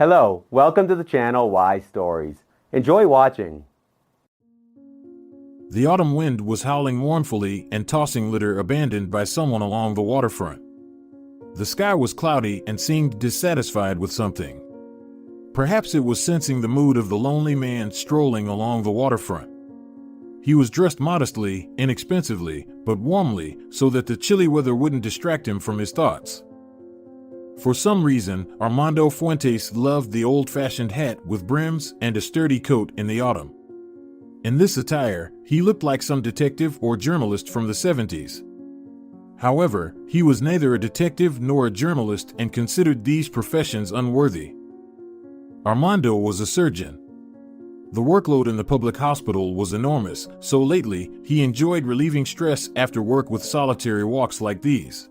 Hello, welcome to the channel Why Stories. Enjoy watching. The autumn wind was howling mournfully and tossing litter abandoned by someone along the waterfront. The sky was cloudy and seemed dissatisfied with something. Perhaps it was sensing the mood of the lonely man strolling along the waterfront. He was dressed modestly, inexpensively, but warmly, so that the chilly weather wouldn't distract him from his thoughts. For some reason, Armando Fuentes loved the old-fashioned hat with brims and a sturdy coat in the autumn. In this attire, he looked like some detective or journalist from the 70s. However, he was neither a detective nor a journalist and considered these professions unworthy. Armando was a surgeon. The workload in the public hospital was enormous, so lately, he enjoyed relieving stress after work with solitary walks like these.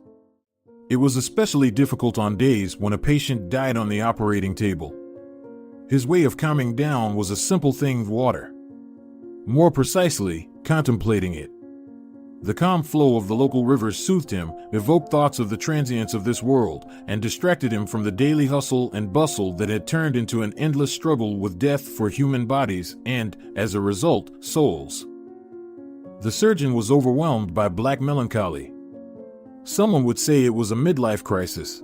It was especially difficult on days when a patient died on the operating table. His way of calming down was a simple thing: water. More precisely, contemplating it. The calm flow of the local rivers soothed him, evoked thoughts of the transience of this world, and distracted him from the daily hustle and bustle that had turned into an endless struggle with death for human bodies and, as a result, souls. The surgeon was overwhelmed by black melancholy. Someone would say it was a midlife crisis.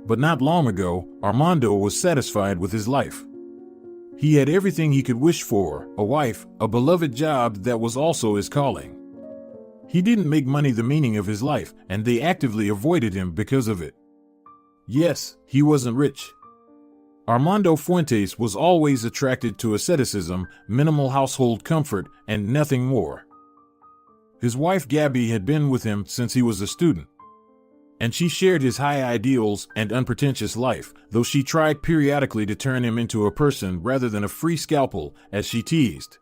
But not long ago, Armando was satisfied with his life. He had everything he could wish for: a wife, a beloved job that was also his calling. He didn't make money the meaning of his life, and they actively avoided him because of it. Yes, he wasn't rich. Armando Fuentes was always attracted to asceticism, minimal household comfort, and nothing more. His wife Gabby had been with him since he was a student, and she shared his high ideals and unpretentious life, though she tried periodically to turn him into a person rather than a free scalpel, as she teased.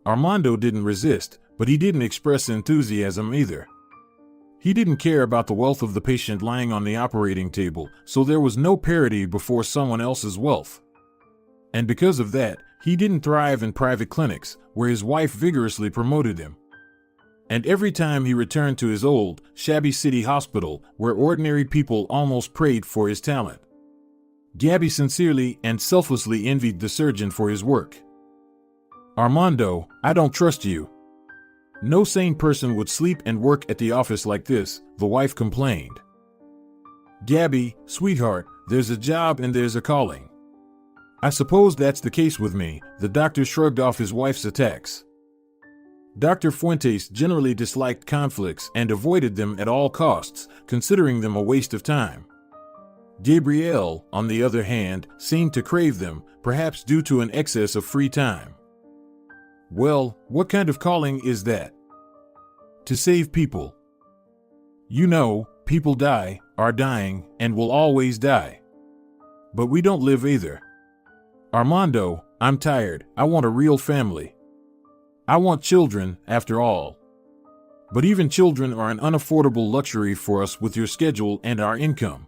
Armando didn't resist, but he didn't express enthusiasm either. He didn't care about the wealth of the patient lying on the operating table, so there was no parity before someone else's wealth. And because of that, he didn't thrive in private clinics, where his wife vigorously promoted him. And every time he returned to his old, shabby city hospital, where ordinary people almost prayed for his talent, Gabby sincerely and selflessly envied the surgeon for his work. "Armando, I don't trust you." "No sane person would sleep and work at the office like this," the wife complained. "Gabby, sweetheart, there's a job and there's a calling." "I suppose that's the case with me," the doctor shrugged off his wife's attacks. Dr. Fuentes generally disliked conflicts and avoided them at all costs, considering them a waste of time. Gabrielle, on the other hand, seemed to crave them, perhaps due to an excess of free time. "Well, what kind of calling is that?" "To save people. You know, people die, are dying, and will always die. But we don't live either. Armando, I'm tired. I want a real family. I want children, after all. But even children are an unaffordable luxury for us with your schedule and our income."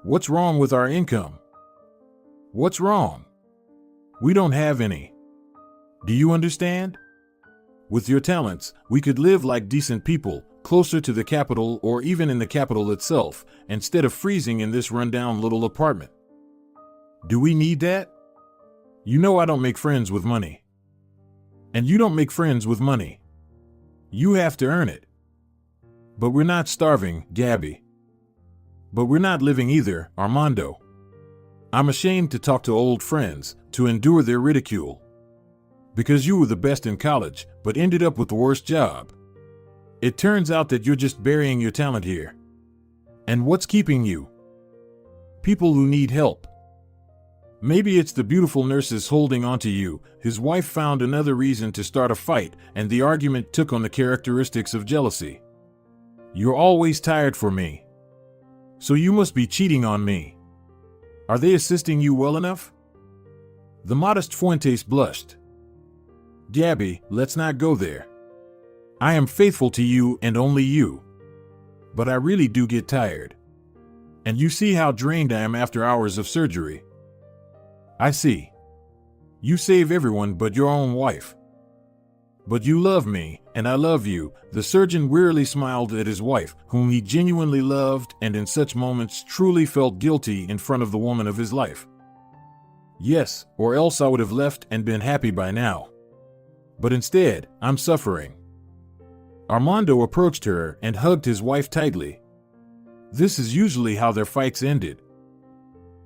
"What's wrong with our income?" "What's wrong? We don't have any. Do you understand? With your talents, we could live like decent people, closer to the capital or even in the capital itself, instead of freezing in this rundown little apartment. Do we need that? You know I don't make friends with money. And you don't make friends with money. You have to earn it. But we're not starving, Gabby. But we're not living either, Armando. I'm ashamed to talk to old friends, to endure their ridicule. Because you were the best in college, but ended up with the worst job. It turns out that you're just burying your talent here. And what's keeping you? People who need help. Maybe it's the beautiful nurses holding onto you." His wife found another reason to start a fight, and the argument took on the characteristics of jealousy. "You're always tired for me. So you must be cheating on me. Are they assisting you well enough?" The modest Fuentes blushed. "Gabby, let's not go there. I am faithful to you and only you. But I really do get tired. And you see how drained I am after hours of surgery." "I see. You save everyone but your own wife." But you love me, and I love you. The surgeon wearily smiled at his wife, whom he genuinely loved and in such moments truly felt guilty in front of the woman of his life. Yes, or else I would have left and been happy by now. But instead, I'm suffering. Armando approached her and hugged his wife tightly. This is usually how their fights ended.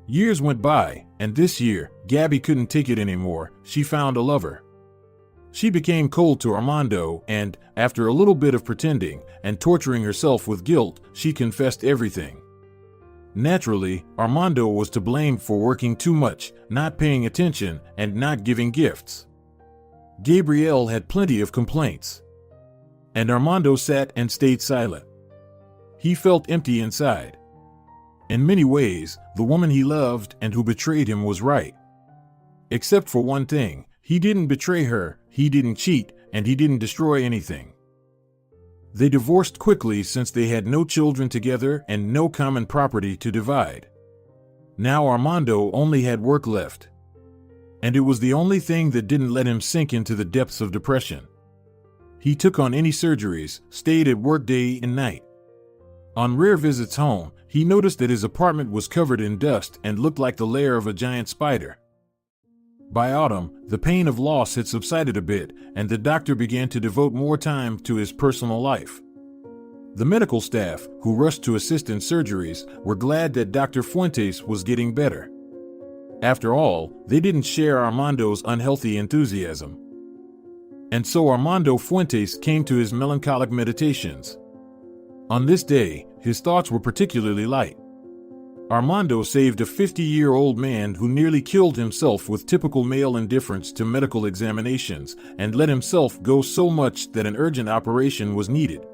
Years went by, and this year, Gabby couldn't take it anymore. She found a lover. She became cold to Armando and, after a little bit of pretending and torturing herself with guilt, she confessed everything. Naturally, Armando was to blame for working too much, not paying attention, and not giving gifts. Gabrielle had plenty of complaints. And Armando sat and stayed silent. He felt empty inside. In many ways, the woman he loved and who betrayed him was right. Except for one thing, he didn't betray her, he didn't cheat, and he didn't destroy anything. They divorced quickly since they had no children together and no common property to divide. Now Armando only had work left. And it was the only thing that didn't let him sink into the depths of depression. He took on any surgeries, stayed at work day and night. On rare visits home, he noticed that his apartment was covered in dust and looked like the lair of a giant spider. By autumn, the pain of loss had subsided a bit, and the doctor began to devote more time to his personal life. The medical staff, who rushed to assist in surgeries, were glad that Dr. Fuentes was getting better. After all, they didn't share Armando's unhealthy enthusiasm. And so Armando Fuentes came to his melancholic meditations. On this day, his thoughts were particularly light. Armando saved a 50-year-old man who nearly killed himself with typical male indifference to medical examinations and let himself go so much that an urgent operation was needed.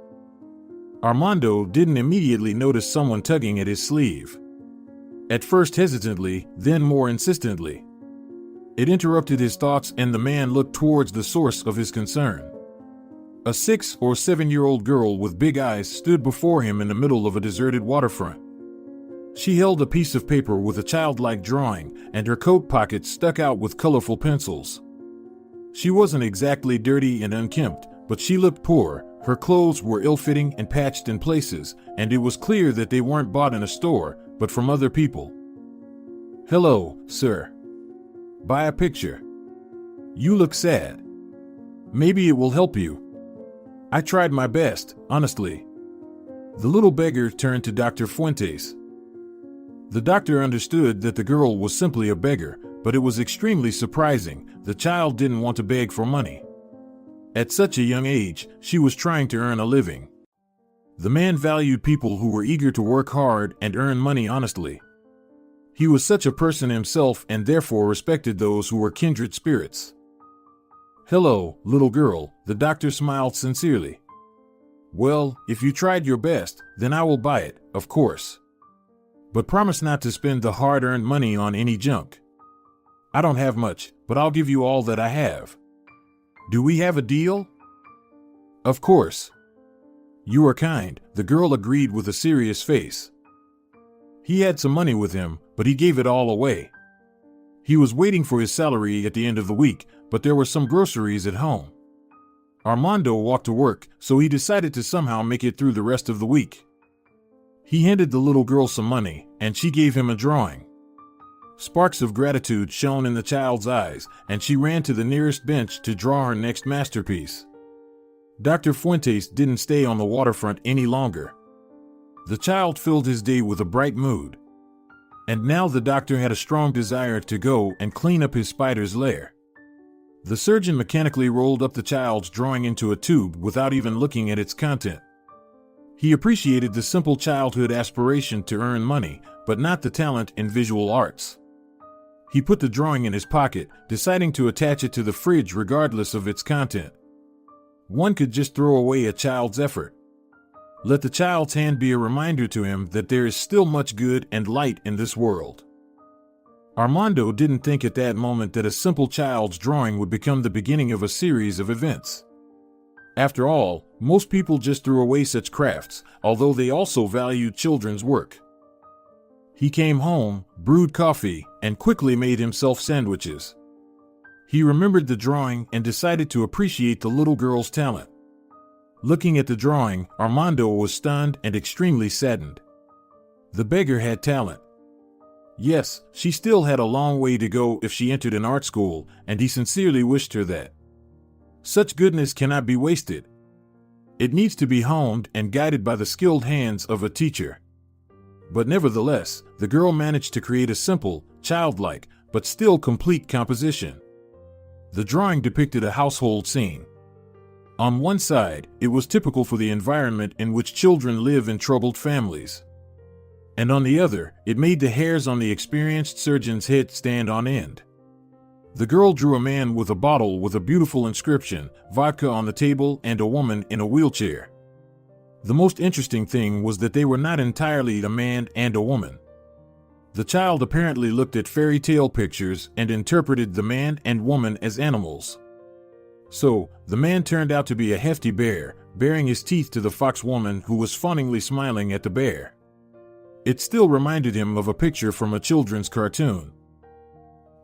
Armando didn't immediately notice someone tugging at his sleeve. At first hesitantly, then more insistently. It interrupted his thoughts and the man looked towards the source of his concern. A 6 or 7-year-old girl with big eyes stood before him in the middle of a deserted waterfront. She held a piece of paper with a childlike drawing, and her coat pockets stuck out with colorful pencils. She wasn't exactly dirty and unkempt, but she looked poor. Her clothes were ill-fitting and patched in places, and it was clear that they weren't bought in a store, but from other people. "Hello, sir. Buy a picture. You look sad. Maybe it will help you." "I tried my best, honestly." The little beggar turned to Dr. Fuentes. The doctor understood that the girl was simply a beggar, but it was extremely surprising. The child didn't want to beg for money. At such a young age, she was trying to earn a living. The man valued people who were eager to work hard and earn money honestly. He was such a person himself and therefore respected those who were kindred spirits. "Hello, little girl," the doctor smiled sincerely. "Well, if you tried your best, then I will buy it, of course. But promise not to spend the hard-earned money on any junk. I don't have much, but I'll give you all that I have. Do we have a deal?" "Of course." "You are kind," the girl agreed with a serious face. He had some money with him, but he gave it all away. He was waiting for his salary at the end of the week, but there were some groceries at home. Armando walked to work, so he decided to somehow make it through the rest of the week. He handed the little girl some money, and she gave him a drawing. Sparks of gratitude shone in the child's eyes, and she ran to the nearest bench to draw her next masterpiece. Dr. Fuentes didn't stay on the waterfront any longer. The child filled his day with a bright mood. And now the doctor had a strong desire to go and clean up his spider's lair. The surgeon mechanically rolled up the child's drawing into a tube without even looking at its content. He appreciated the simple childhood aspiration to earn money, but not the talent in visual arts. He put the drawing in his pocket, deciding to attach it to the fridge regardless of its content. One could just throw away a child's effort. Let the child's hand be a reminder to him that there is still much good and light in this world. Armando didn't think at that moment that a simple child's drawing would become the beginning of a series of events. After all, most people just threw away such crafts, although they also valued children's work. He came home, brewed coffee, and quickly made himself sandwiches. He remembered the drawing and decided to appreciate the little girl's talent. Looking at the drawing, Armando was stunned and extremely saddened. The beggar had talent. Yes, she still had a long way to go if she entered an art school, and he sincerely wished her that. Such goodness cannot be wasted. It needs to be honed and guided by the skilled hands of a teacher. But nevertheless, the girl managed to create a simple, childlike, but still complete composition. The drawing depicted a household scene. On one side, it was typical for the environment in which children live in troubled families. And on the other, it made the hairs on the experienced surgeon's head stand on end. The girl drew a man with a bottle with a beautiful inscription, vodka on the table, and a woman in a wheelchair. The most interesting thing was that they were not entirely a man and a woman. The child apparently looked at fairy tale pictures and interpreted the man and woman as animals. So, the man turned out to be a hefty bear, baring his teeth to the fox woman who was fawningly smiling at the bear. It still reminded him of a picture from a children's cartoon.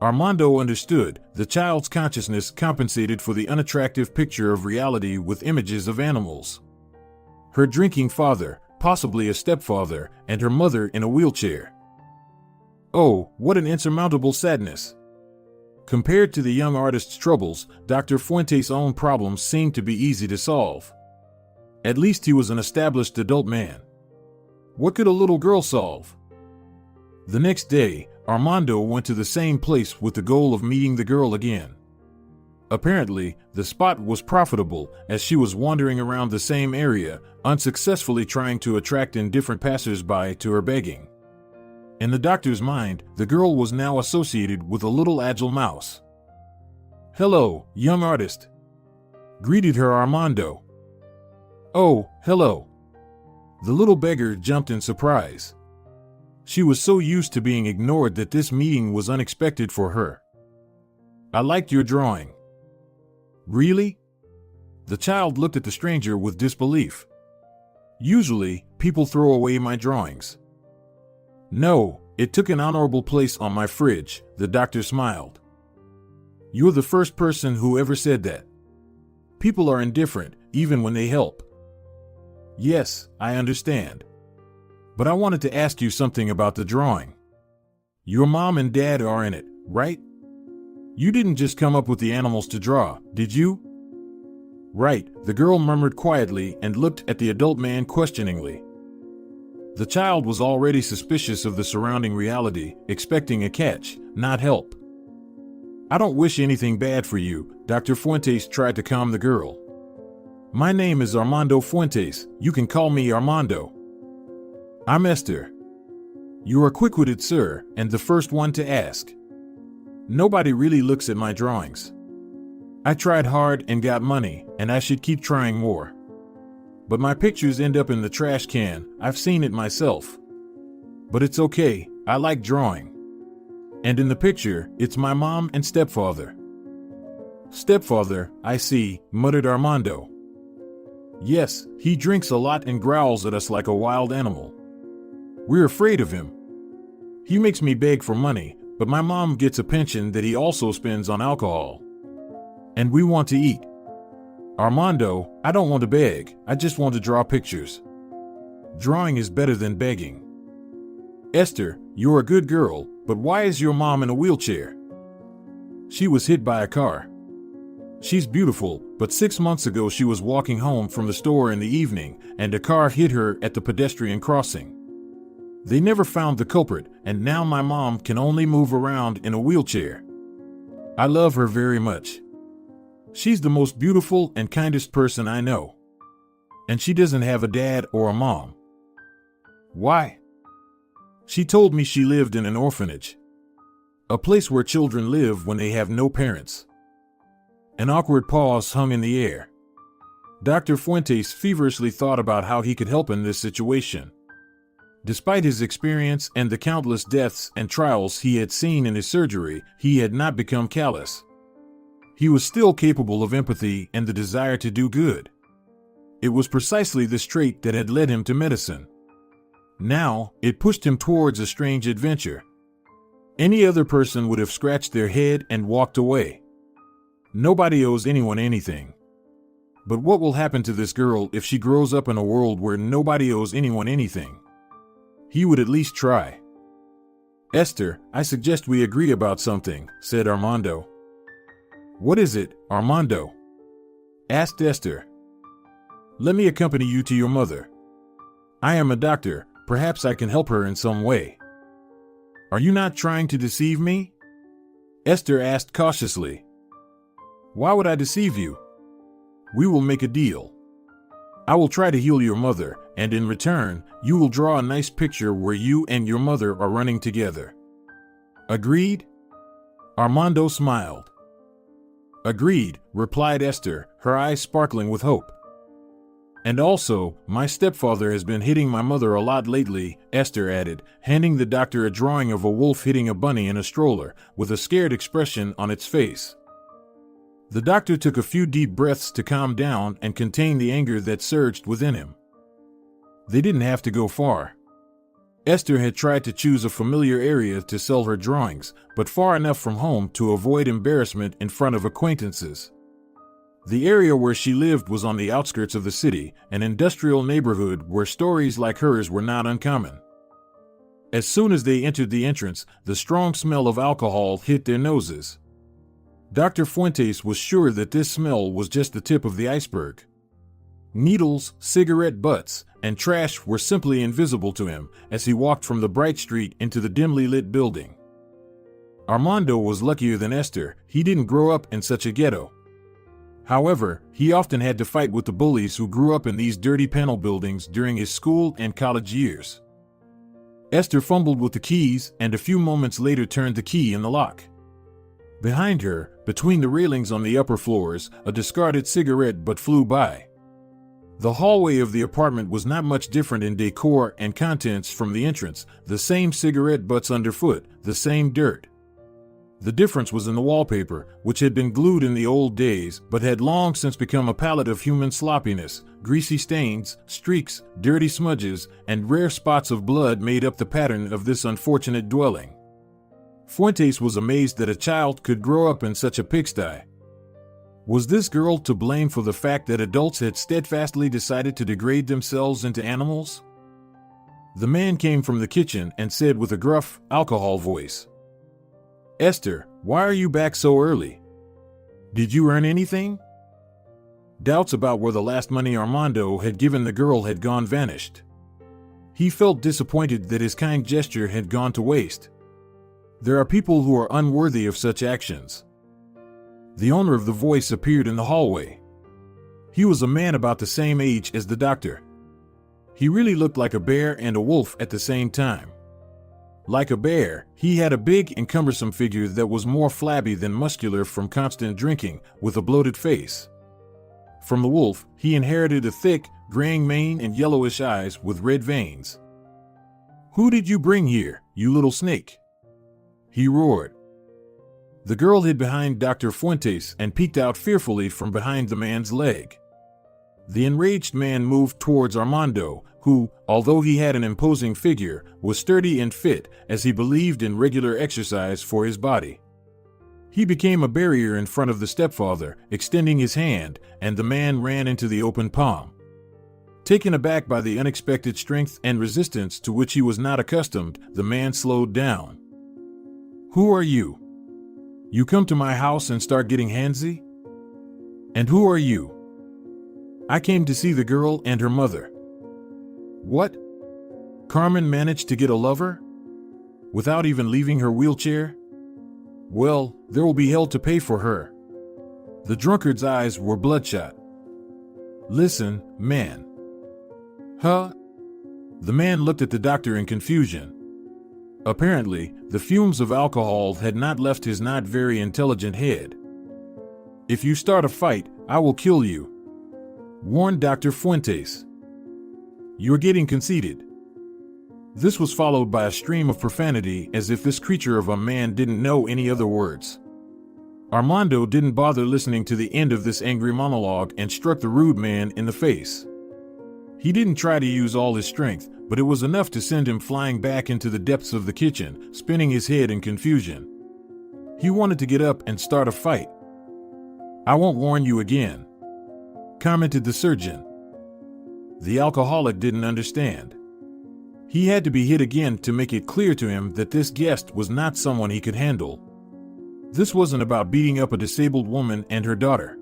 Armando understood the child's consciousness compensated for the unattractive picture of reality with images of animals. Her drinking father, possibly a stepfather, and her mother in a wheelchair. Oh, what an insurmountable sadness! Compared to the young artist's troubles, Dr. Fuentes' own problems seemed to be easy to solve. At least he was an established adult man. What could a little girl solve? The next day, Armando went to the same place with the goal of meeting the girl again. Apparently, the spot was profitable as she was wandering around the same area, unsuccessfully trying to attract indifferent passers-by to her begging. In the doctor's mind, the girl was now associated with a little agile mouse. "Hello, young artist," greeted her Armando. "Oh, hello." The little beggar jumped in surprise. She was so used to being ignored that this meeting was unexpected for her. "I liked your drawing." "Really?" The child looked at the stranger with disbelief. "Usually, people throw away my drawings." "No, it took an honorable place on my fridge," the doctor smiled. "You're the first person who ever said that. People are indifferent, even when they help." "Yes, I understand. But I wanted to ask you something about the drawing. Your mom and dad are in it, right? You didn't just come up with the animals to draw, did you?" "Right," the girl murmured quietly and looked at the adult man questioningly. The child was already suspicious of the surrounding reality, expecting a catch, not help. "I don't wish anything bad for you," Dr. Fuentes tried to calm the girl. "My name is Armando Fuentes. You can call me Armando." "I'm Esther." "You are quick-witted, sir, and the first one to ask. Nobody really looks at my drawings. I tried hard and got money, and I should keep trying more. But my pictures end up in the trash can. I've seen it myself. But it's okay, I like drawing. And in the picture, it's my mom and stepfather." "Stepfather, I see," muttered Armando. "Yes, he drinks a lot and growls at us like a wild animal. We're afraid of him. He makes me beg for money, but my mom gets a pension that he also spends on alcohol. And we want to eat. Armando, I don't want to beg, I just want to draw pictures. Drawing is better than begging." "Esther, you're a good girl, but why is your mom in a wheelchair?" "She was hit by a car. She's beautiful, but 6 months ago she was walking home from the store in the evening, and a car hit her at the pedestrian crossing. They never found the culprit, and now my mom can only move around in a wheelchair. I love her very much. She's the most beautiful and kindest person I know. And she doesn't have a dad or a mom." "Why?" "She told me she lived in an orphanage. A place where children live when they have no parents." An awkward pause hung in the air. Dr. Fuentes feverishly thought about how he could help in this situation. Despite his experience and the countless deaths and trials he had seen in his surgery, he had not become callous. He was still capable of empathy and the desire to do good. It was precisely this trait that had led him to medicine. Now, it pushed him towards a strange adventure. Any other person would have scratched their head and walked away. Nobody owes anyone anything. But what will happen to this girl if she grows up in a world where nobody owes anyone anything? He would at least try. Esther, I suggest we agree about something, said Armando. What is it, Armando? Asked Esther. Let me accompany you to your mother. I am a doctor, perhaps I can help her in some way. Are you not trying to deceive me? Esther asked cautiously. Why would I deceive you? We will make a deal. I will try to heal your mother, and in return, you will draw a nice picture where you and your mother are running together. Agreed? Armando smiled. Agreed, replied Esther, her eyes sparkling with hope. And also, my stepfather has been hitting my mother a lot lately, Esther added, handing the doctor a drawing of a wolf hitting a bunny in a stroller, with a scared expression on its face. The doctor took a few deep breaths to calm down and contain the anger that surged within him. They didn't have to go far. Esther had tried to choose a familiar area to sell her drawings, but far enough from home to avoid embarrassment in front of acquaintances. The area where she lived was on the outskirts of the city, an industrial neighborhood where stories like hers were not uncommon. As soon as they entered the entrance, the strong smell of alcohol hit their noses. Dr. Fuentes was sure that this smell was just the tip of the iceberg. Needles, cigarette butts, and trash were simply invisible to him as he walked from the bright street into the dimly lit building. Armando was luckier than Esther. He didn't grow up in such a ghetto. However, he often had to fight with the bullies who grew up in these dirty panel buildings during his school and college years. Esther fumbled with the keys and a few moments later turned the key in the lock. Behind her, between the railings on the upper floors, a discarded cigarette butt flew by. The hallway of the apartment was not much different in decor and contents from the entrance, the same cigarette butts underfoot, the same dirt. The difference was in the wallpaper, which had been glued in the old days but had long since become a palette of human sloppiness. Greasy stains, streaks, dirty smudges, and rare spots of blood made up the pattern of this unfortunate dwelling. Fuentes was amazed that a child could grow up in such a pigsty. Was this girl to blame for the fact that adults had steadfastly decided to degrade themselves into animals? The man came from the kitchen and said with a gruff, alcohol voice, Esther, why are you back so early? Did you earn anything? Doubts about where the last money Armando had given the girl had gone vanished. He felt disappointed that his kind gesture had gone to waste. There are people who are unworthy of such actions. The owner of the voice appeared in the hallway. He was a man about the same age as the doctor. He really looked like a bear and a wolf at the same time. Like a bear, he had a big and cumbersome figure that was more flabby than muscular from constant drinking, with a bloated face. From the wolf, he inherited a thick, graying mane and yellowish eyes with red veins. Who did you bring here, you little snake? He roared. The girl hid behind Dr. Fuentes and peeked out fearfully from behind the man's leg. The enraged man moved towards Armando, who, although he had an imposing figure, was sturdy and fit, as he believed in regular exercise for his body. He became a barrier in front of the stepfather, extending his hand, and the man ran into the open palm. Taken aback by the unexpected strength and resistance to which he was not accustomed, the man slowed down. Who are you? You come to my house and start getting handsy? And who are you? I came to see the girl and her mother. What? Carmen managed to get a lover? Without even leaving her wheelchair? Well, there will be hell to pay for her. The drunkard's eyes were bloodshot. Listen, man. Huh? The man looked at the doctor in confusion. Apparently, the fumes of alcohol had not left his not very intelligent head. If you start a fight, I will kill you, warned Dr. Fuentes. You're getting conceited. This was followed by a stream of profanity as if this creature of a man didn't know any other words. Armando didn't bother listening to the end of this angry monologue and struck the rude man in the face. He didn't try to use all his strength, but it was enough to send him flying back into the depths of the kitchen, spinning his head in confusion. He wanted to get up and start a fight. "I won't warn you again," commented the surgeon. The alcoholic didn't understand. He had to be hit again to make it clear to him that this guest was not someone he could handle. This wasn't about beating up a disabled woman and her daughter.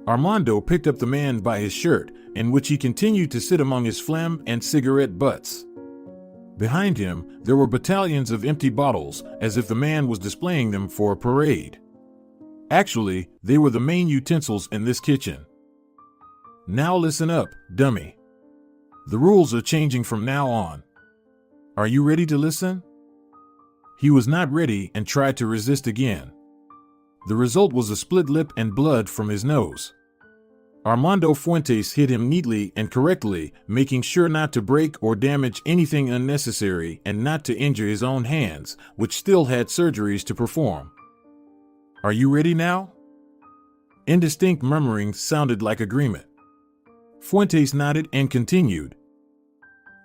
Armando picked up the man by his shirt, in which he continued to sit among his phlegm and cigarette butts. Behind him, there were battalions of empty bottles, as if the man was displaying them for a parade. Actually, they were the main utensils in this kitchen. "Now listen up, dummy. The rules are changing from now on. Are you ready to listen?" He was not ready and tried to resist again. The result was a split lip and blood from his nose. Armando Fuentes hit him neatly and correctly, making sure not to break or damage anything unnecessary and not to injure his own hands, which still had surgeries to perform. "Are you ready now?" Indistinct murmuring sounded like agreement. Fuentes nodded and continued.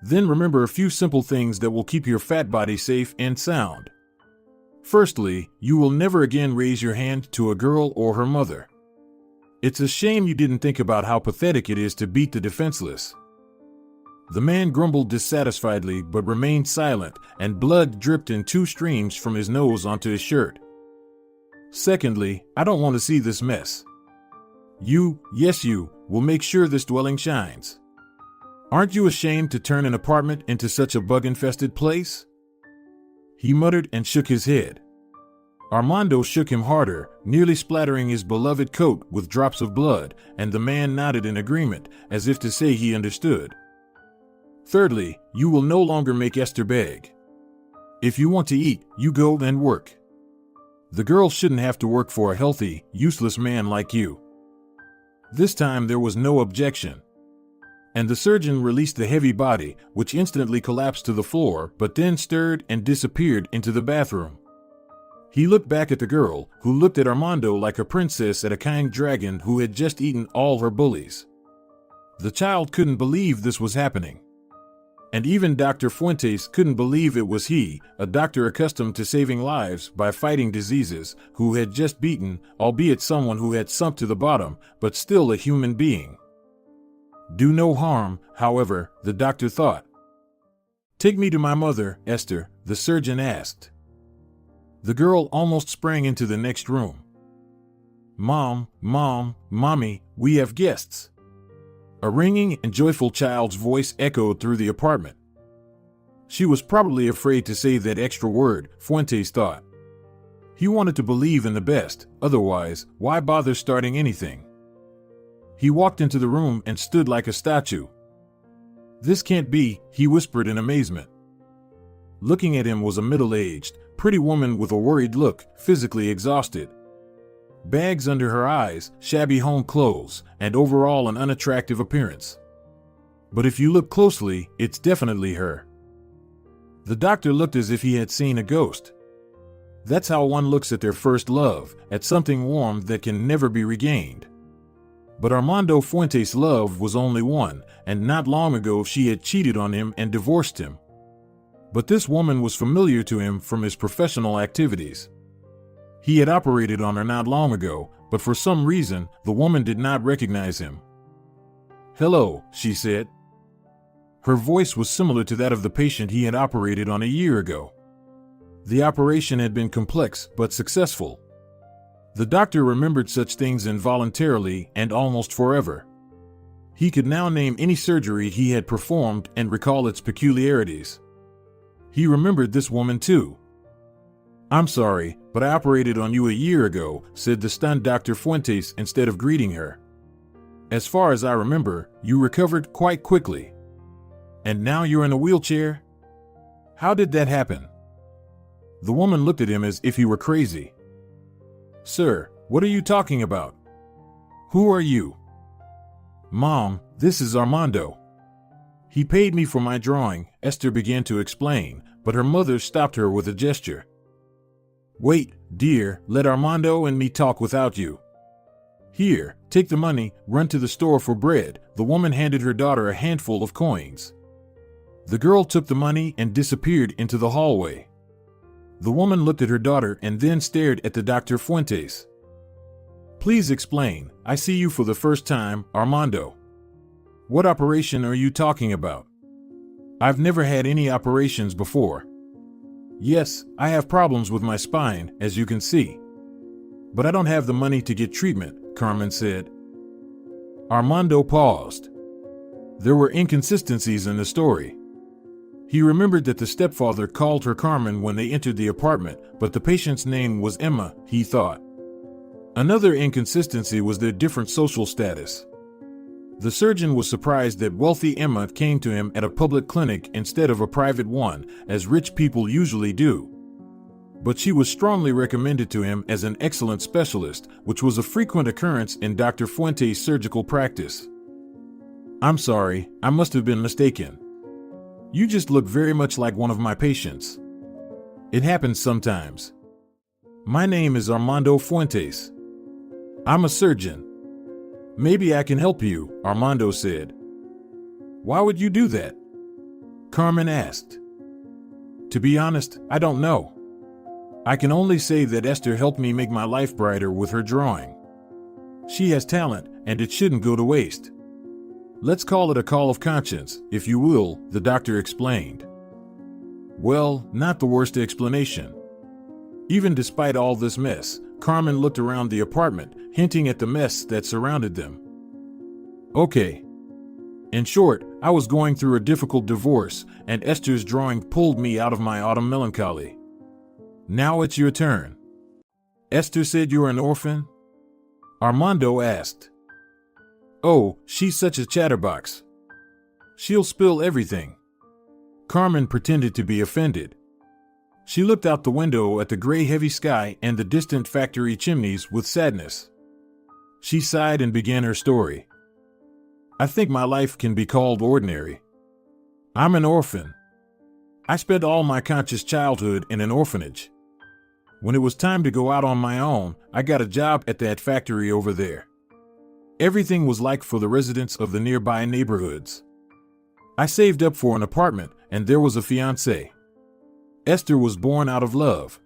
"Then remember a few simple things that will keep your fat body safe and sound. Firstly, you will never again raise your hand to a girl or her mother. It's a shame you didn't think about how pathetic it is to beat the defenseless." The man grumbled dissatisfiedly but remained silent, and blood dripped in 2 streams from his nose onto his shirt. "Secondly, I don't want to see this mess. You, yes you, will make sure this dwelling shines. Aren't you ashamed to turn an apartment into such a bug-infested place?" He muttered and shook his head. Armando shook him harder, nearly splattering his beloved coat with drops of blood, and the man nodded in agreement, as if to say he understood. "Thirdly, you will no longer make Esther beg. If you want to eat, you go and work. The girl shouldn't have to work for a healthy, useless man like you." This time there was no objection. And the surgeon released the heavy body, which instantly collapsed to the floor, but then stirred and disappeared into the bathroom. He looked back at the girl, who looked at Armando like a princess at a kind dragon who had just eaten all her bullies. The child couldn't believe this was happening. And even Dr. Fuentes couldn't believe it was he, a doctor accustomed to saving lives by fighting diseases, who had just beaten, albeit someone who had sunk to the bottom, but still a human being. Do no harm, however, the doctor thought. "Take me to my mother, Esther," the surgeon asked. The girl almost sprang into the next room. Mom, Mommy, we have guests." A ringing and joyful child's voice echoed through the apartment. She was probably afraid to say that extra word, Fuentes thought. He wanted to believe in the best, otherwise, why bother starting anything? He walked into the room and stood like a statue. "This can't be," he whispered in amazement. Looking at him was a middle-aged, pretty woman with a worried look, physically exhausted. Bags under her eyes, shabby home clothes, and overall an unattractive appearance. But if you look closely, it's definitely her. The doctor looked as if he had seen a ghost. That's how one looks at their first love, at something warm that can never be regained. But Armando Fuentes' love was only one, and not long ago she had cheated on him and divorced him. But this woman was familiar to him from his professional activities. He had operated on her not long ago, but for some reason, the woman did not recognize him. "Hello," she said. Her voice was similar to that of the patient he had operated on a year ago. The operation had been complex but successful. The doctor remembered such things involuntarily and almost forever. He could now name any surgery he had performed and recall its peculiarities. He remembered this woman too. "I'm sorry, but I operated on you a year ago," said the stunned Dr. Fuentes instead of greeting her. "As far as I remember, you recovered quite quickly. And now you're in a wheelchair? How did that happen?" The woman looked at him as if he were crazy. "Sir, what are you talking about? Who are you?" "Mom, this is Armando. He paid me for my drawing," Esther began to explain, but her mother stopped her with a gesture. "Wait, dear, let Armando and me talk without you. Here, take the money, run to the store for bread." The woman handed her daughter a handful of coins. The girl took the money and disappeared into the hallway. The woman looked at her daughter and then stared at the Dr. Fuentes. Please explain. I see you for the first time, Armando. What operation are you talking about? I've never had any operations before. Yes, I have problems with my spine, as you can see. But I don't have the money to get treatment, Carmen said. Armando paused. There were inconsistencies in the story. He remembered that the stepfather called her Carmen when they entered the apartment, but the patient's name was Emma, he thought. Another inconsistency was their different social status. The surgeon was surprised that wealthy Emma came to him at a public clinic instead of a private one, as rich people usually do. But she was strongly recommended to him as an excellent specialist, which was a frequent occurrence in Dr. Fuentes' surgical practice. I'm sorry, I must have been mistaken. You just look very much like one of my patients. It happens sometimes. My name is Armando Fuentes. I'm a surgeon. Maybe I can help you, Armando said. Why would you do that? Carmen asked. To be honest, I don't know. I can only say that Esther helped me make my life brighter with her drawing. She has talent, and it shouldn't go to waste. Let's call it a call of conscience, if you will, the doctor explained. Well, not the worst explanation. Even despite all this mess, Carmen looked around the apartment, hinting at the mess that surrounded them. Okay. In short, I was going through a difficult divorce, and Esther's drawing pulled me out of my autumn melancholy. Now it's your turn. Esther said you're an orphan? Armando asked. Oh, she's such a chatterbox. She'll spill everything. Carmen pretended to be offended. She looked out the window at the gray heavy sky and the distant factory chimneys with sadness. She sighed and began her story. I think my life can be called ordinary. I'm an orphan. I spent all my conscious childhood in an orphanage. When it was time to go out on my own, I got a job at that factory over there. Everything was like for the residents of the nearby neighborhoods. I saved up for an apartment, and there was a fiancée. Esther was born out of love.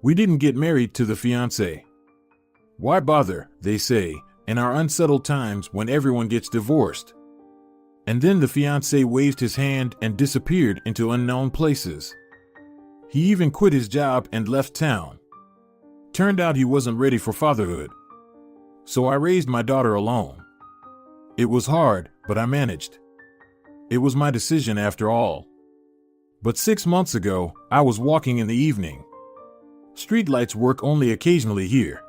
We didn't get married to the fiancé. Why bother, they say, in our unsettled times when everyone gets divorced. And then the fiancé waved his hand and disappeared into unknown places. He even quit his job and left town. Turned out he wasn't ready for fatherhood. So I raised my daughter alone. It was hard, but I managed. It was my decision after all. But 6 months ago, I was walking in the evening. Streetlights work only occasionally here.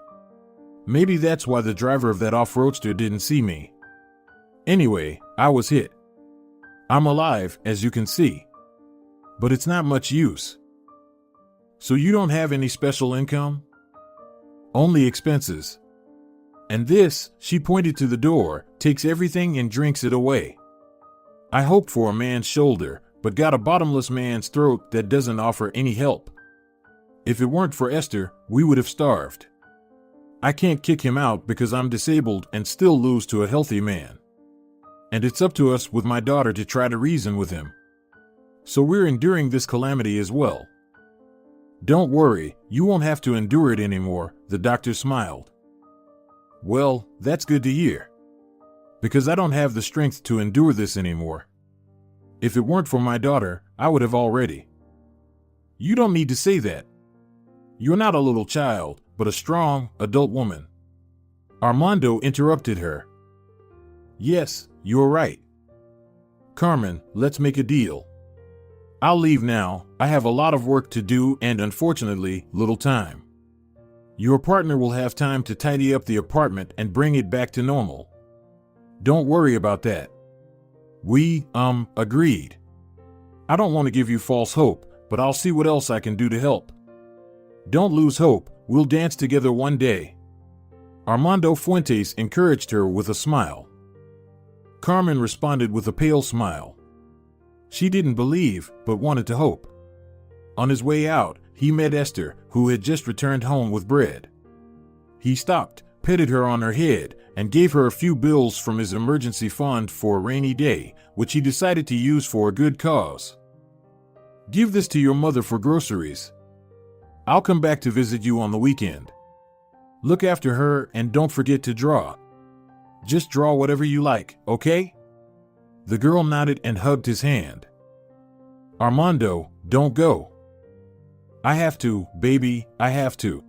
Maybe that's why the driver of that off-roadster didn't see me. Anyway, I was hit. I'm alive, as you can see. But it's not much use. So you don't have any special income? Only expenses. And this, she pointed to the door, takes everything and drinks it away. I hoped for a man's shoulder, but got a bottomless man's throat that doesn't offer any help. If it weren't for Esther, we would have starved. I can't kick him out because I'm disabled and still lose to a healthy man. And it's up to us with my daughter to try to reason with him. So we're enduring this calamity as well. Don't worry, you won't have to endure it anymore, the doctor smiled. Well, that's good to hear. Because I don't have the strength to endure this anymore. If it weren't for my daughter, I would have already. You don't need to say that. You're not a little child, but a strong, adult woman. Armando interrupted her. Yes, you're right. Carmen, let's make a deal. I'll leave now, I have a lot of work to do and unfortunately, little time. Your partner will have time to tidy up the apartment and bring it back to normal. Don't worry about that. We, agreed. I don't want to give you false hope, but I'll see what else I can do to help. Don't lose hope, we'll dance together one day. Armando Fuentes encouraged her with a smile. Carmen responded with a pale smile. She didn't believe, but wanted to hope. On his way out, he met Esther, who had just returned home with bread. He stopped, petted her on her head, and gave her a few bills from his emergency fund for a rainy day, which he decided to use for a good cause. Give this to your mother for groceries. I'll come back to visit you on the weekend. Look after her and don't forget to draw. Just draw whatever you like, okay? The girl nodded and hugged his hand. Armando, don't go. I have to, baby, I have to.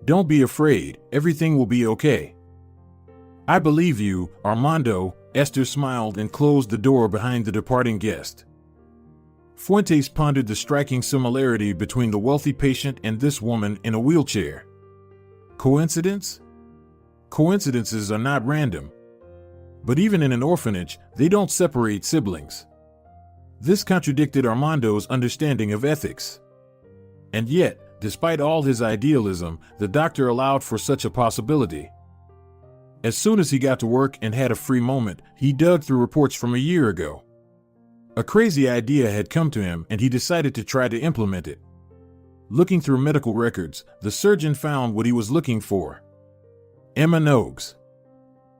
Don't be afraid, everything will be okay. I believe you, Armando. Esther smiled and closed the door behind the departing guest. Fuentes pondered the striking similarity between the wealthy patient and this woman in a wheelchair. Coincidence? Coincidences are not random. But even in an orphanage, they don't separate siblings. This contradicted Armando's understanding of ethics. And yet, despite all his idealism, the doctor allowed for such a possibility. As soon as he got to work and had a free moment, he dug through reports from a year ago. A crazy idea had come to him and he decided to try to implement it. Looking through medical records, the surgeon found what he was looking for. Emma Nogues.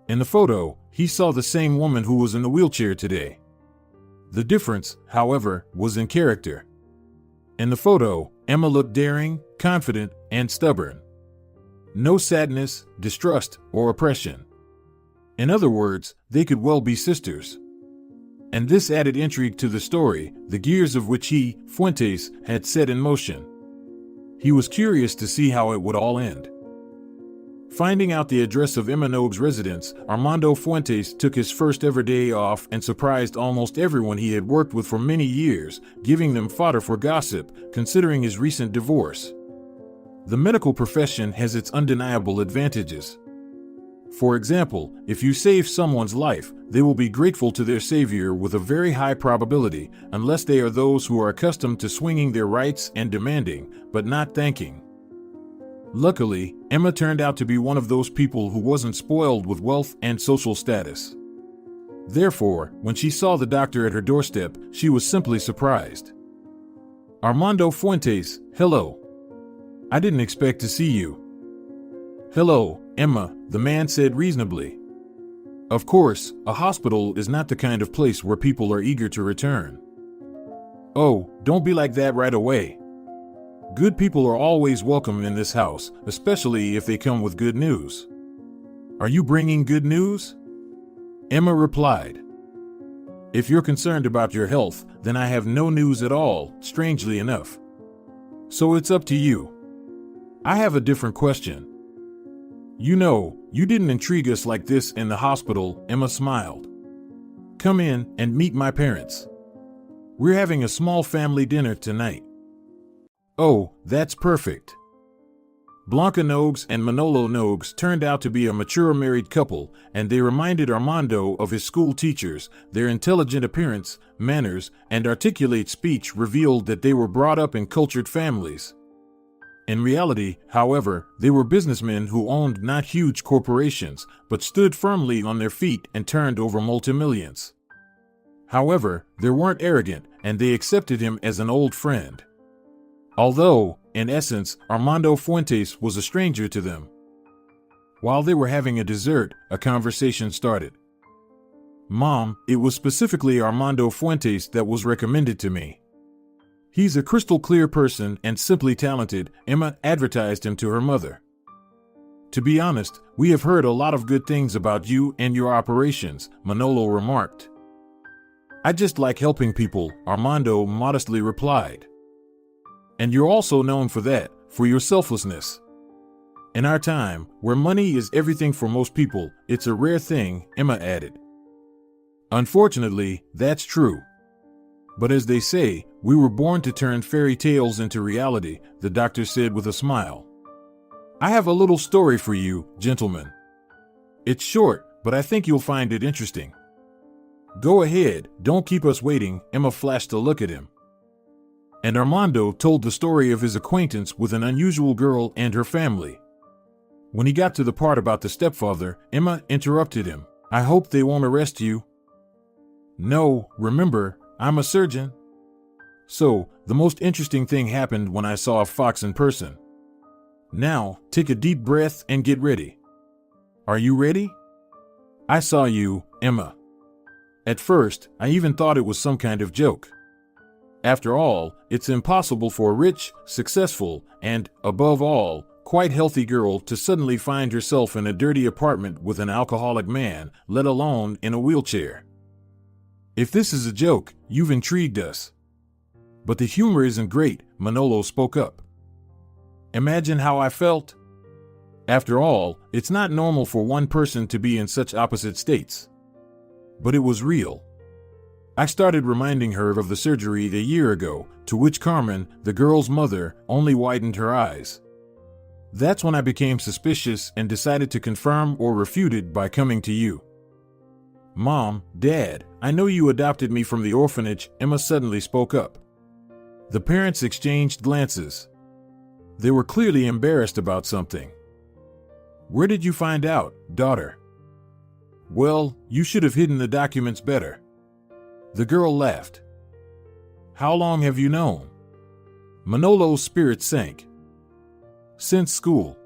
In the photo, he saw the same woman who was in the wheelchair today. The difference, however, was in character. In the photo, Emma looked daring, confident, and stubborn. No sadness, distrust, or oppression. In other words, they could well be sisters. And this added intrigue to the story, the gears of which he, Fuentes, had set in motion. He was curious to see how it would all end. Finding out the address of Emma Nogues' residence, Armando Fuentes took his first ever day off and surprised almost everyone he had worked with for many years, giving them fodder for gossip, considering his recent divorce. The medical profession has its undeniable advantages. For example, if you save someone's life, they will be grateful to their savior with a very high probability, unless they are those who are accustomed to swinging their rights and demanding, but not thanking. Luckily, Emma turned out to be one of those people who wasn't spoiled with wealth and social status. Therefore, when she saw the doctor at her doorstep, she was simply surprised. Armando Fuentes, hello. I didn't expect to see you. Hello, Emma, the man said reasonably. Of course, a hospital is not the kind of place where people are eager to return. Oh, don't be like that right away. Good people are always welcome in this house, especially if they come with good news. Are you bringing good news? Emma replied. If you're concerned about your health, then I have no news at all, strangely enough. So it's up to you. I have a different question. You know, you didn't intrigue us like this in the hospital, Emma smiled. Come in and meet my parents. We're having a small family dinner tonight. Oh, that's perfect. Blanca Nogues and Manolo Nogues turned out to be a mature married couple, and they reminded Armando of his school teachers. Their intelligent appearance, manners, and articulate speech revealed that they were brought up in cultured families. In reality, however, they were businessmen who owned not huge corporations, but stood firmly on their feet and turned over multimillions. However, they weren't arrogant, and they accepted him as an old friend. Although, in essence, Armando Fuentes was a stranger to them. While they were having a dessert, a conversation started. Mom, it was specifically Armando Fuentes that was recommended to me. He's a crystal clear person and simply talented, Emma advertised him to her mother. To be honest, we have heard a lot of good things about you and your operations, Manolo remarked. I just like helping people, Armando modestly replied. And you're also known for that, for your selflessness. In our time, where money is everything for most people, it's a rare thing, Emma added. Unfortunately, that's true. But as they say, we were born to turn fairy tales into reality, the doctor said with a smile. I have a little story for you, gentlemen. It's short, but I think you'll find it interesting. Go ahead, don't keep us waiting, Emma flashed a look at him. And Armando told the story of his acquaintance with an unusual girl and her family. When he got to the part about the stepfather, Emma interrupted him. I hope they won't arrest you. No, remember, I'm a surgeon. So, the most interesting thing happened when I saw a fox in person. Now, take a deep breath and get ready. Are you ready? I saw you, Emma. At first, I even thought it was some kind of joke. After all, it's impossible for a rich, successful, and, above all, quite healthy girl to suddenly find herself in a dirty apartment with an alcoholic man, let alone in a wheelchair. If this is a joke, you've intrigued us. But the humor isn't great, Manolo spoke up. Imagine how I felt. After all, it's not normal for one person to be in such opposite states. But it was real. I started reminding her of the surgery a year ago, to which Carmen, the girl's mother, only widened her eyes. That's when I became suspicious and decided to confirm or refute it by coming to you. Mom, Dad, I know you adopted me from the orphanage, Emma suddenly spoke up. The parents exchanged glances. They were clearly embarrassed about something. Where did you find out, daughter? Well, you should have hidden the documents better. The girl laughed. How long have you known? Manolo's spirit sank. Since school.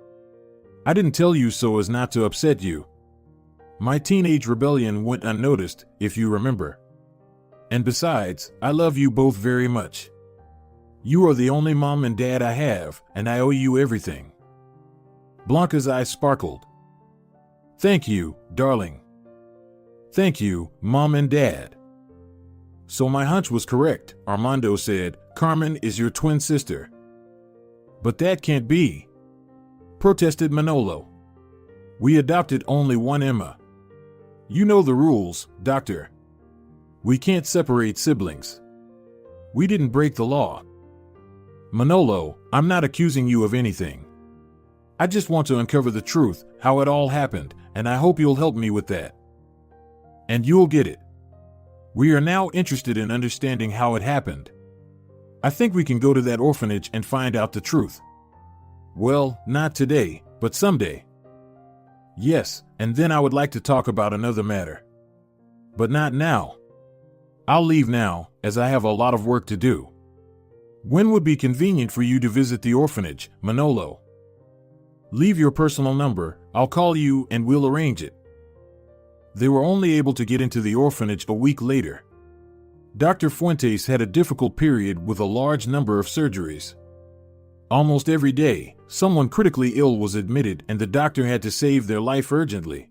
I didn't tell you so as not to upset you. My teenage rebellion went unnoticed, if you remember. And besides, I love you both very much. You are the only mom and dad I have, and I owe you everything. Blanca's eyes sparkled. Thank you, darling. Thank you, Mom and Dad. So my hunch was correct, Armando said. Carmen is your twin sister. But that can't be, protested Manolo. We adopted only one Emma. You know the rules, Doctor. We can't separate siblings. We didn't break the law. Manolo, I'm not accusing you of anything. I just want to uncover the truth, how it all happened, and I hope you'll help me with that. And you'll get it. We are now interested in understanding how it happened. I think we can go to that orphanage and find out the truth. Well, not today, but someday. Yes, and then I would like to talk about another matter. But not now. I'll leave now, as I have a lot of work to do. When would be convenient for you to visit the orphanage, Manolo? Leave your personal number, I'll call you and we'll arrange it. They were only able to get into the orphanage a week later. Dr. Fuentes had a difficult period with a large number of surgeries. Almost every day, someone critically ill was admitted and the doctor had to save their life urgently.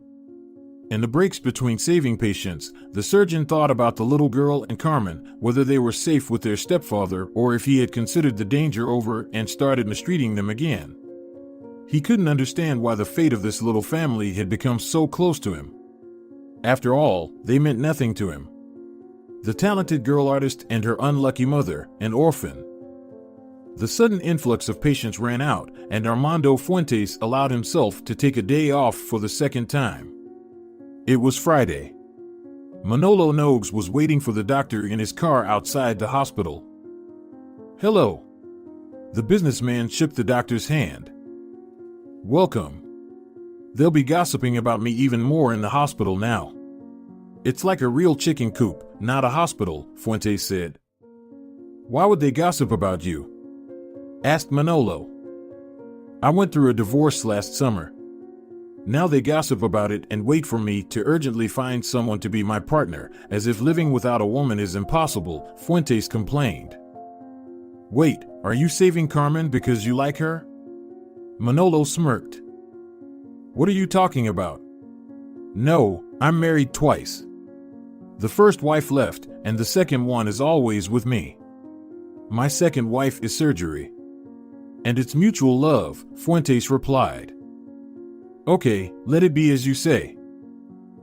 In the breaks between saving patients, the surgeon thought about the little girl and Carmen, whether they were safe with their stepfather or if he had considered the danger over and started mistreating them again. He couldn't understand why the fate of this little family had become so close to him. After all, they meant nothing to him. The talented girl artist and her unlucky mother, an orphan. The sudden influx of patients ran out, and Armando Fuentes allowed himself to take a day off for the second time. It was Friday. Manolo Nogues was waiting for the doctor in his car outside the hospital. Hello. The businessman shook the doctor's hand. Welcome. They'll be gossiping about me even more in the hospital now. It's like a real chicken coop, not a hospital, Fuentes said. Why would they gossip about you? Asked Manolo. I went through a divorce last summer. Now they gossip about it and wait for me to urgently find someone to be my partner, as if living without a woman is impossible, Fuentes complained. Wait, are you saving Carmen because you like her? Manolo smirked. What are you talking about? No, I'm married twice. The first wife left, and the second one is always with me. My second wife is surgery. And it's mutual love, Fuentes replied. Okay, let it be as you say.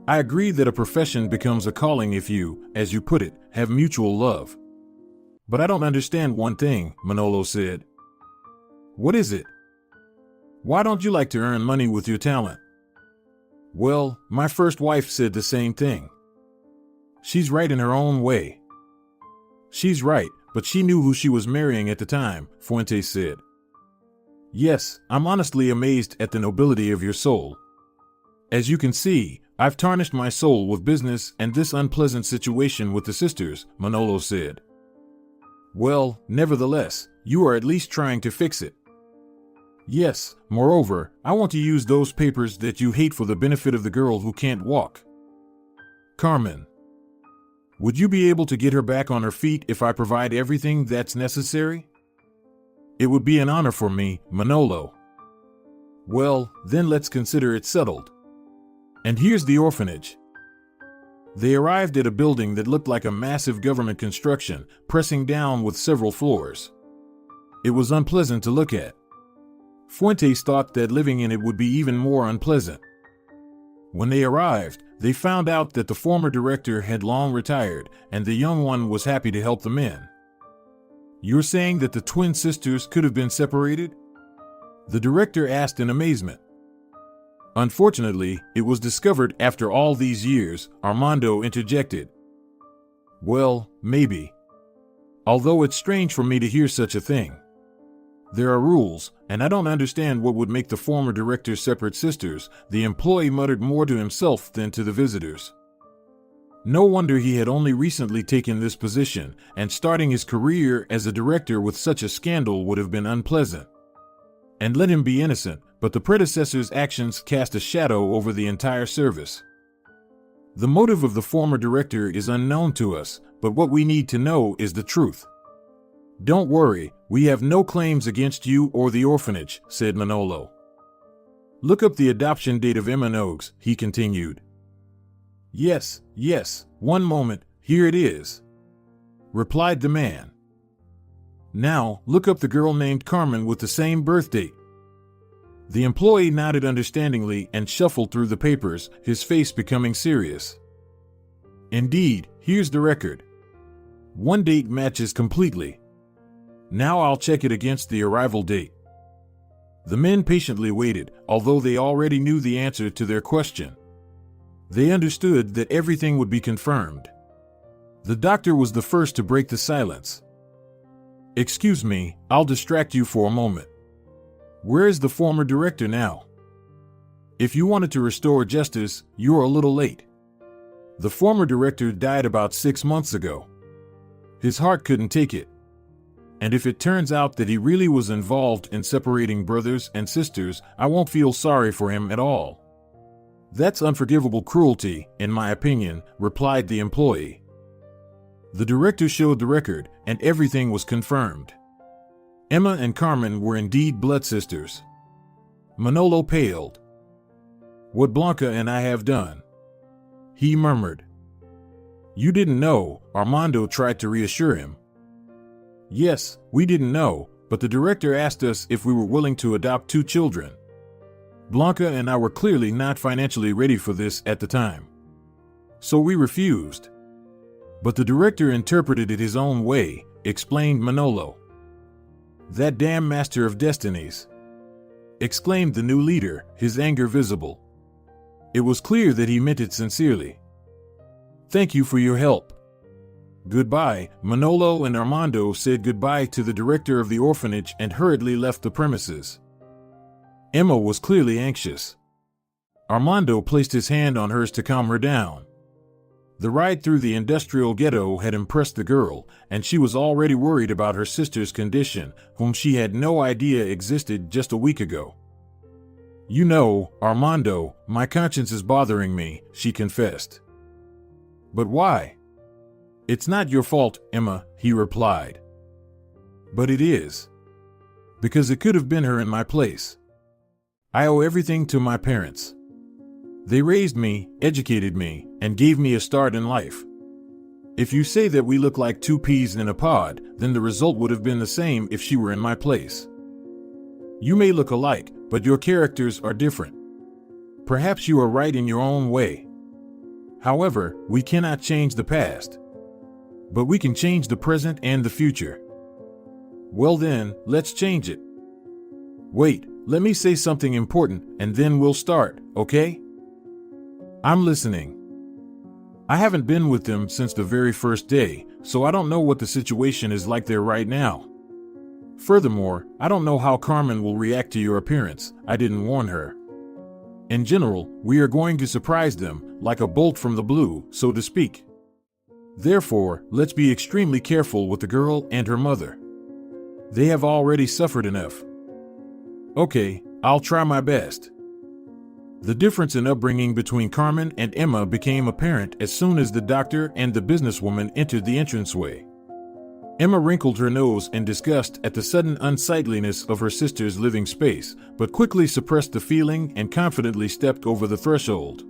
I agree that a profession becomes a calling if you, as you put it, have mutual love. But I don't understand one thing, Manolo said. What is it? Why don't you like to earn money with your talent? Well, my first wife said the same thing. She's right in her own way. She's right, but she knew who she was marrying at the time, Fuentes said. Yes, I'm honestly amazed at the nobility of your soul. As you can see, I've tarnished my soul with business and this unpleasant situation with the sisters, Manolo said. Well, nevertheless, you are at least trying to fix it. Yes, moreover, I want to use those papers that you hate for the benefit of the girl who can't walk. Carmen. Would you be able to get her back on her feet if I provide everything that's necessary? It would be an honor for me, Manolo. Well, then let's consider it settled. And here's the orphanage. They arrived at a building that looked like a massive government construction, pressing down with several floors. It was unpleasant to look at. Fuentes thought that living in it would be even more unpleasant. When they arrived, they found out that the former director had long retired, and the young one was happy to help them in. You're saying that the twin sisters could have been separated? The director asked in amazement. Unfortunately, it was discovered after all these years, Armando interjected. Well, maybe. Although it's strange for me to hear such a thing. There are rules, and I don't understand what would make the former director separate sisters, the employee muttered more to himself than to the visitors. No wonder he had only recently taken this position, and starting his career as a director with such a scandal would have been unpleasant. And let him be innocent, but the predecessor's actions cast a shadow over the entire service. The motive of the former director is unknown to us, but what we need to know is the truth. Don't worry, we have no claims against you or the orphanage, said Manolo. Look up the adoption date of Emma Nogues, he continued. Yes, one moment, here it is, replied the man. Now, look up the girl named Carmen with the same birth date. The employee nodded understandingly and shuffled through the papers, his face becoming serious. Indeed, here's the record. One date matches completely. Now I'll check it against the arrival date. The men patiently waited, although they already knew the answer to their question. They understood that everything would be confirmed. The doctor was the first to break the silence. Excuse me, I'll distract you for a moment. Where is the former director now? If you wanted to restore justice, you're a little late. The former director died about 6 months ago. His heart couldn't take it. And if it turns out that he really was involved in separating brothers and sisters, I won't feel sorry for him at all. That's unforgivable cruelty, in my opinion, replied the employee. The director showed the record, and everything was confirmed. Emma and Carmen were indeed blood sisters. Manolo paled. What Blanca and I have done, he murmured. You didn't know, Armando tried to reassure him. Yes, we didn't know, but the director asked us if we were willing to adopt 2 children. Blanca and I were clearly not financially ready for this at the time. So we refused. But the director interpreted it his own way, explained Manolo. That damn master of destinies, exclaimed the new leader, his anger visible. It was clear that he meant it sincerely. Thank you for your help. Goodbye. Manolo and Armando said goodbye to the director of the orphanage and hurriedly left the premises. Emma was clearly anxious. Armando placed his hand on hers to calm her down. The ride through the industrial ghetto had impressed the girl, and she was already worried about her sister's condition, whom she had no idea existed just a week ago. You know, Armando, my conscience is bothering me, she confessed. But why? It's not your fault, Emma, he replied. But it is. Because it could have been her in my place. I owe everything to my parents. They raised me, educated me, and gave me a start in life. If you say that we look like 2 peas in a pod, then the result would have been the same if she were in my place. You may look alike, but your characters are different. Perhaps you are right in your own way. However, we cannot change the past. But we can change the present and the future. Well then, let's change it. Wait, let me say something important, and then we'll start, okay? I'm listening. I haven't been with them since the very first day, so I don't know what the situation is like there right now. Furthermore, I don't know how Carmen will react to your appearance. I didn't warn her. In general, we are going to surprise them, like a bolt from the blue, so to speak. Therefore, let's be extremely careful with the girl and her mother. They have already suffered enough. Okay, I'll try my best. The difference in upbringing between Carmen and Emma became apparent as soon as the doctor and the businesswoman entered the entranceway. Emma wrinkled her nose in disgust at the sudden unsightliness of her sister's living space, but quickly suppressed the feeling and confidently stepped over the threshold.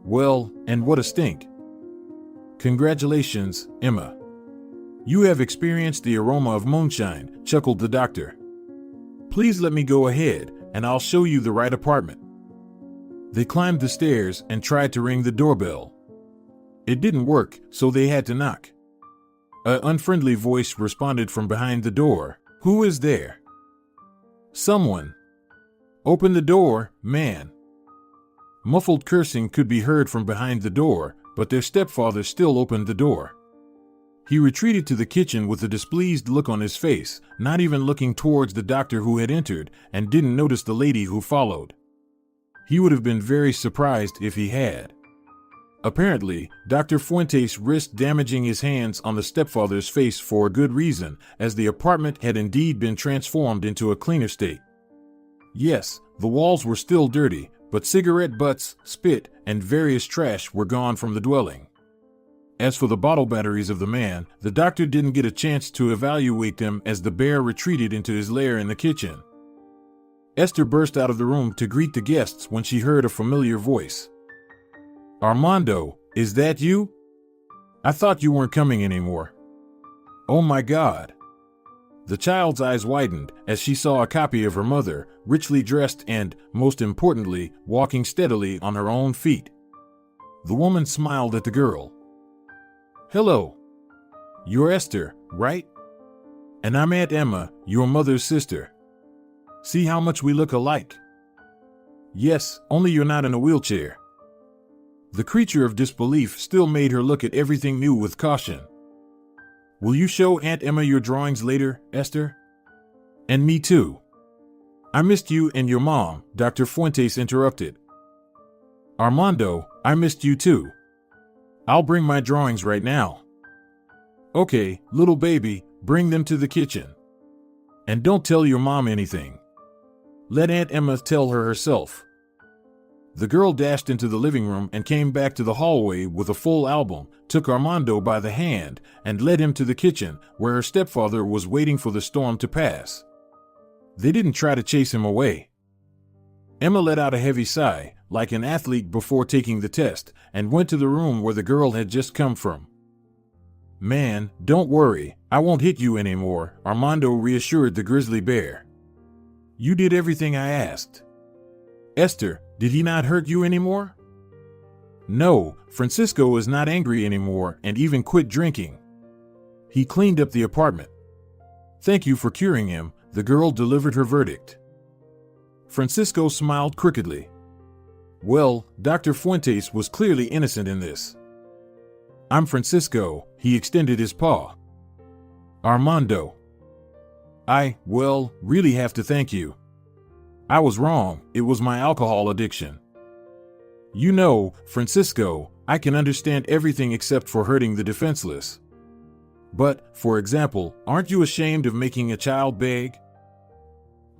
Well, and what a stink. Congratulations, Emma. You have experienced the aroma of moonshine, chuckled the doctor. Please let me go ahead, and I'll show you the right apartment. They climbed the stairs and tried to ring the doorbell. It didn't work, so they had to knock. An unfriendly voice responded from behind the door. Who is there? Someone. Open the door, man. Muffled cursing could be heard from behind the door, but their stepfather still opened the door. He retreated to the kitchen with a displeased look on his face, not even looking towards the doctor who had entered, and didn't notice the lady who followed. He would have been very surprised if he had. Apparently, Dr. Fuentes risked damaging his hands on the stepfather's face for a good reason, as the apartment had indeed been transformed into a cleaner state. Yes, the walls were still dirty, but cigarette butts, spit, and various trash were gone from the dwelling. As for the bottle batteries of the man, the doctor didn't get a chance to evaluate them as the bear retreated into his lair in the kitchen. Esther burst out of the room to greet the guests when she heard a familiar voice. Armando, is that you? I thought you weren't coming anymore. Oh my God. The child's eyes widened as she saw a copy of her mother, richly dressed and, most importantly, walking steadily on her own feet. The woman smiled at the girl. Hello. You're Esther, right? And I'm Aunt Emma, your mother's sister. See how much we look alike? Yes, only you're not in a wheelchair. The creature of disbelief still made her look at everything new with caution. Will you show Aunt Emma your drawings later, Esther? And me too. I missed you and your mom, Dr. Fuentes interrupted. Armando, I missed you too. I'll bring my drawings right now. Okay, little baby, bring them to the kitchen. And don't tell your mom anything. Let Aunt Emma tell her herself. The girl dashed into the living room and came back to the hallway with a full album, took Armando by the hand, and led him to the kitchen, where her stepfather was waiting for the storm to pass. They didn't try to chase him away. Emma let out a heavy sigh, like an athlete before taking the test, and went to the room where the girl had just come from. Man, don't worry, I won't hit you anymore, Armando reassured the grizzly bear. You did everything I asked. Esther, did he not hurt you anymore? No, Francisco is not angry anymore and even quit drinking. He cleaned up the apartment. Thank you for curing him, the girl delivered her verdict. Francisco smiled crookedly. Well, Dr. Fuentes was clearly innocent in this. I'm Francisco, he extended his paw. Armando. Really have to thank you. I was wrong, it was my alcohol addiction. You know, Francisco, I can understand everything except for hurting the defenseless. But, for example, aren't you ashamed of making a child beg?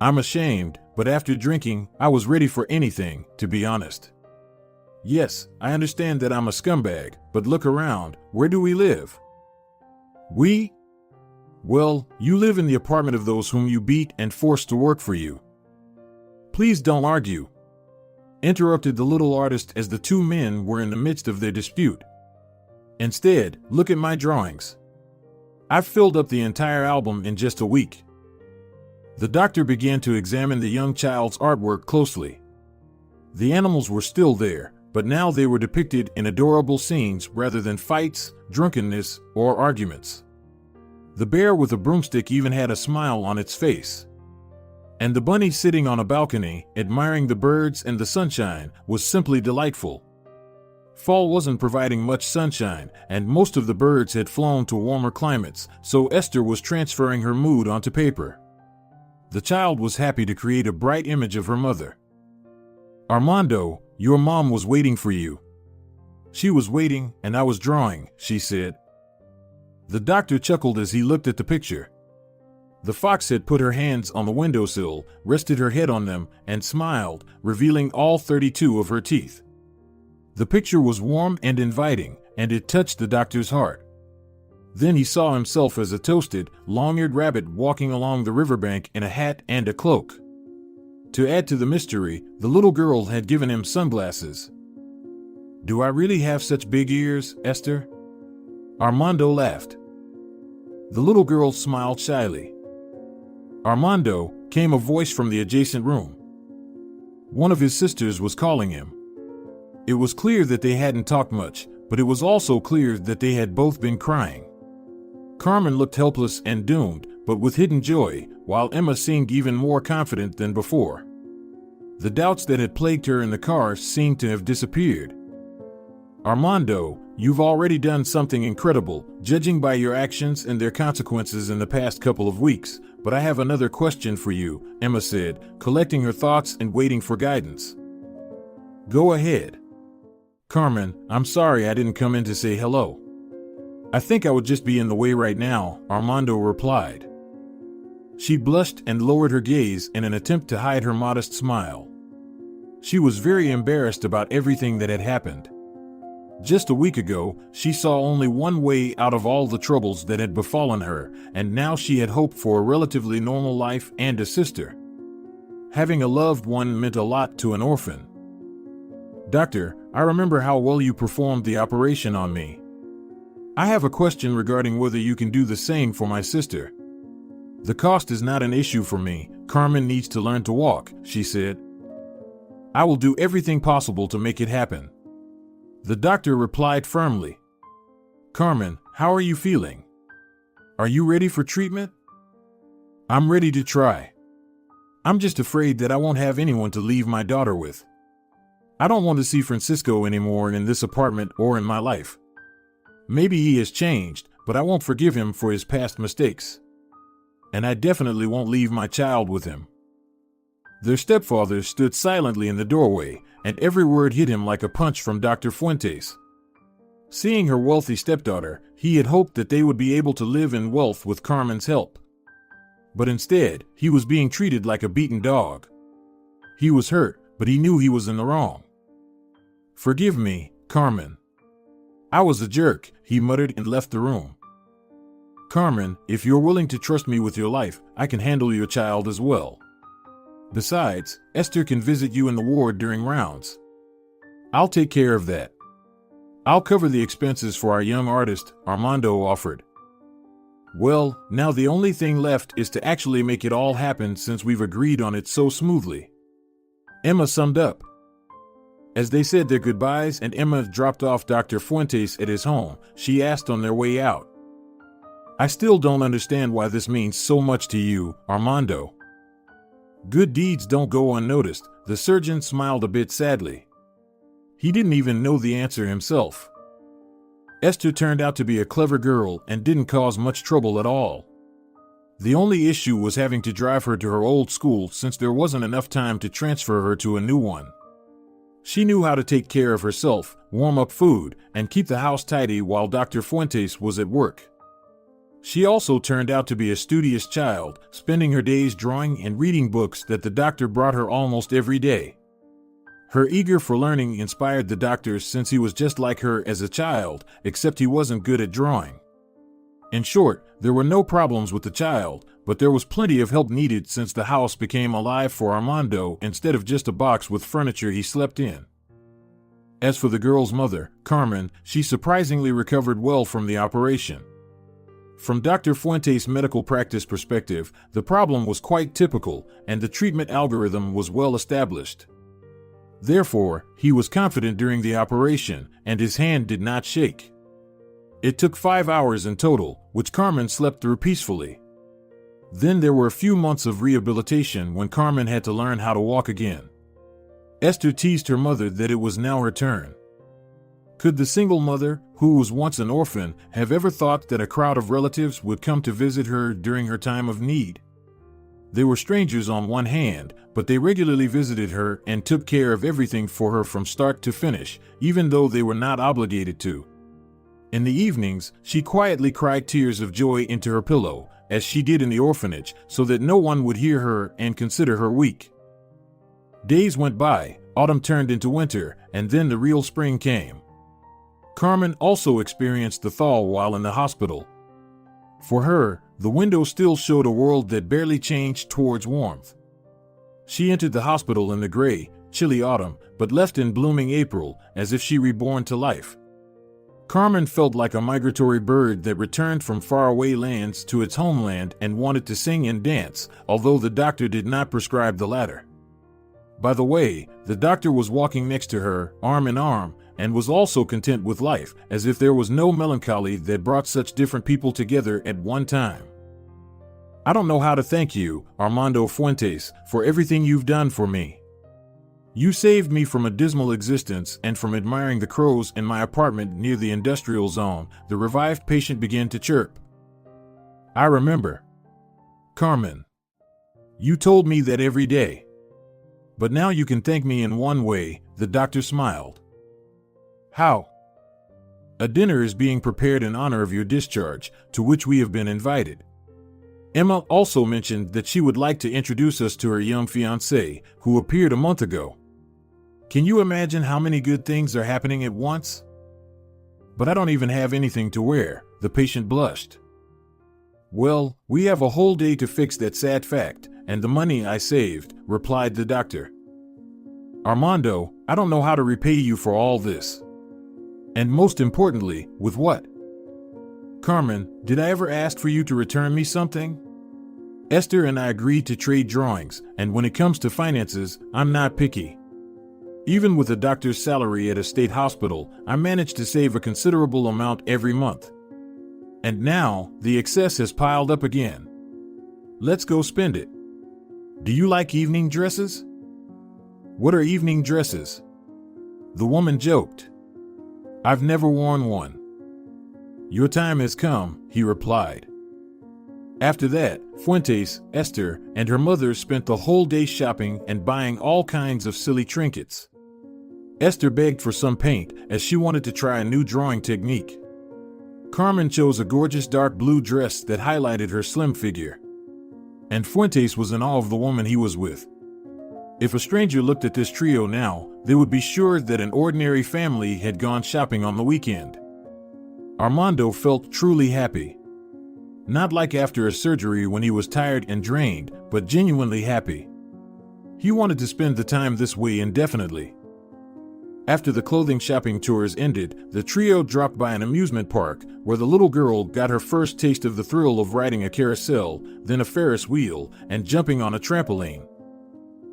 I'm ashamed, but after drinking, I was ready for anything, to be honest. Yes, I understand that I'm a scumbag, but look around, where do we live? We? Well, you live in the apartment of those whom you beat and forced to work for you. Please don't argue, interrupted the little artist as the two men were in the midst of their dispute. Instead, look at my drawings. I've filled up the entire album in just a week. The doctor began to examine the young child's artwork closely. The animals were still there, but now they were depicted in adorable scenes rather than fights, drunkenness, or arguments. The bear with a broomstick even had a smile on its face. And the bunny sitting on a balcony, admiring the birds and the sunshine, was simply delightful. Fall wasn't providing much sunshine, and most of the birds had flown to warmer climates, so Esther was transferring her mood onto paper. The child was happy to create a bright image of her mother. Armando, your mom was waiting for you. She was waiting, and I was drawing, she said. The doctor chuckled as he looked at the picture. The fox had put her hands on the windowsill, rested her head on them, and smiled, revealing all 32 of her teeth. The picture was warm and inviting, and it touched the doctor's heart. Then he saw himself as a toasted, long-eared rabbit walking along the riverbank in a hat and a cloak. To add to the mystery, the little girl had given him sunglasses. "Do I really have such big ears, Esther?" Armando laughed. The little girl smiled shyly. "Armando," came a voice from the adjacent room. One of his sisters was calling him. It was clear that they hadn't talked much, but it was also clear that they had both been crying. Carmen looked helpless and doomed, but with hidden joy, while Emma seemed even more confident than before. The doubts that had plagued her in the car seemed to have disappeared. "Armando, you've already done something incredible, judging by your actions and their consequences in the past couple of weeks, but I have another question for you," Emma said, collecting her thoughts and waiting for guidance. "Go ahead." "Carmen, I'm sorry I didn't come in to say hello. I think I would just be in the way right now," Armando replied. She blushed and lowered her gaze in an attempt to hide her modest smile. She was very embarrassed about everything that had happened. Just a week ago, she saw only one way out of all the troubles that had befallen her, and now she had hoped for a relatively normal life and a sister. Having a loved one meant a lot to an orphan. "Doctor, I remember how well you performed the operation on me. I have a question regarding whether you can do the same for my sister." "The cost is not an issue for me. Carmen needs to learn to walk," she said. "I will do everything possible to make it happen." The doctor replied firmly. "Carmen, how are you feeling? Are you ready for treatment?" "I'm ready to try. I'm just afraid that I won't have anyone to leave my daughter with. I don't want to see Francisco anymore in this apartment or in my life. Maybe he has changed, but I won't forgive him for his past mistakes. And I definitely won't leave my child with him." Their stepfather stood silently in the doorway, and every word hit him like a punch from Dr. Fuentes. Seeing her wealthy stepdaughter, he had hoped that they would be able to live in wealth with Carmen's help. But instead, he was being treated like a beaten dog. He was hurt, but he knew he was in the wrong. "Forgive me, Carmen. I was a jerk," he muttered and left the room. "Carmen, if you're willing to trust me with your life, I can handle your child as well. Besides, Esther can visit you in the ward during rounds. I'll take care of that. I'll cover the expenses for our young artist," Armando offered. "Well, now the only thing left is to actually make it all happen since we've agreed on it so smoothly," Emma summed up. As they said their goodbyes and Emma dropped off Dr. Fuentes at his home, she asked on their way out, "I still don't understand why this means so much to you, Armando." "Good deeds don't go unnoticed," the surgeon smiled a bit sadly. He didn't even know the answer himself. Esther turned out to be a clever girl and didn't cause much trouble at all. The only issue was having to drive her to her old school since there wasn't enough time to transfer her to a new one. She knew how to take care of herself, warm up food, and keep the house tidy while Dr. Fuentes was at work. She also turned out to be a studious child, spending her days drawing and reading books that the doctor brought her almost every day. Her eager for learning inspired the doctor since he was just like her as a child, except he wasn't good at drawing. In short, there were no problems with the child, but there was plenty of help needed since the house became alive for Armando instead of just a box with furniture he slept in. As for the girl's mother, Carmen, she surprisingly recovered well from the operation. From Dr. Fuentes' medical practice perspective, the problem was quite typical, and the treatment algorithm was well established. Therefore, he was confident during the operation, and his hand did not shake. It took 5 hours in total, which Carmen slept through peacefully. Then there were a few months of rehabilitation when Carmen had to learn how to walk again. Esther teased her mother that it was now her turn. Could the single mother, who was once an orphan, have ever thought that a crowd of relatives would come to visit her during her time of need? They were strangers on one hand, but they regularly visited her and took care of everything for her from start to finish, even though they were not obligated to. In the evenings, she quietly cried tears of joy into her pillow, as she did in the orphanage, so that no one would hear her and consider her weak. Days went by, autumn turned into winter, and then the real spring came. Carmen also experienced the thaw while in the hospital. For her, the window still showed a world that barely changed towards warmth. She entered the hospital in the gray, chilly autumn, but left in blooming April, as if she reborn to life. Carmen felt like a migratory bird that returned from faraway lands to its homeland and wanted to sing and dance, although the doctor did not prescribe the latter. By the way, the doctor was walking next to her, arm in arm, and was also content with life, as if there was no melancholy that brought such different people together at one time. I don't know how to thank you, Armando Fuentes, for everything you've done for me. You saved me from a dismal existence and from admiring the crows in my apartment near the industrial zone. The revived patient began to chirp. I remember. Carmen. You told me that every day. But now you can thank me in one way, the doctor smiled. How? A dinner is being prepared in honor of your discharge, to which we have been invited. Emma also mentioned that she would like to introduce us to her young fiancé, who appeared a month ago. Can you imagine how many good things are happening at once? But I don't even have anything to wear, the patient blushed. Well, we have a whole day to fix that sad fact, and the money I saved, replied the doctor. Armando, I don't know how to repay you for all this. And most importantly, with what? Carmen, did I ever ask for you to return me something? Esther and I agreed to trade drawings, and when it comes to finances, I'm not picky. Even with a doctor's salary at a state hospital, I managed to save a considerable amount every month. And now, the excess has piled up again. Let's go spend it. Do you like evening dresses? What are evening dresses? The woman joked. I've never worn one. Your time has come, he replied. After that, Fuentes, Esther, and her mother spent the whole day shopping and buying all kinds of silly trinkets. Esther begged for some paint, as she wanted to try a new drawing technique. Carmen chose a gorgeous dark blue dress that highlighted her slim figure. And Fuentes was in awe of the woman he was with. If a stranger looked at this trio now, they would be sure that an ordinary family had gone shopping on the weekend. Armando felt truly happy. Not like after a surgery when he was tired and drained, but genuinely happy. He wanted to spend the time this way indefinitely. After the clothing shopping tours ended, the trio dropped by an amusement park, where the little girl got her first taste of the thrill of riding a carousel, then a Ferris wheel, and jumping on a trampoline.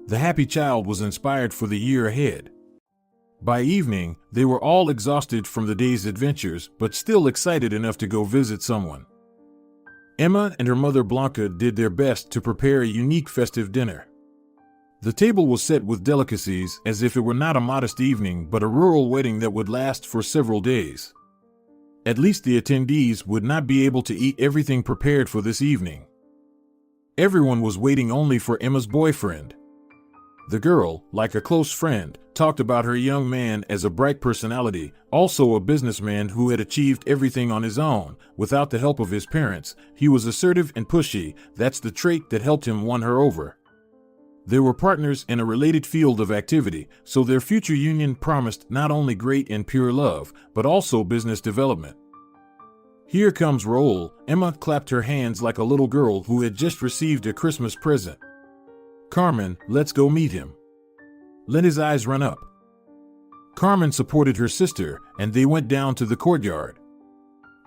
The happy child was inspired for the year ahead. By evening, they were all exhausted from the day's adventures, but still excited enough to go visit someone. Emma and her mother Blanca did their best to prepare a unique festive dinner. The table was set with delicacies as if it were not a modest evening but a rural wedding that would last for several days. At least the attendees would not be able to eat everything prepared for this evening. Everyone was waiting only for Emma's boyfriend. The girl, like a close friend, talked about her young man as a bright personality, also a businessman who had achieved everything on his own, without the help of his parents. He was assertive and pushy, that's the trait that helped him win her over. They were partners in a related field of activity, so their future union promised not only great and pure love, but also business development. Here comes Raul. Emma clapped her hands like a little girl who had just received a Christmas present. Carmen, let's go meet him. Let his eyes run up. Carmen supported her sister, and they went down to the courtyard.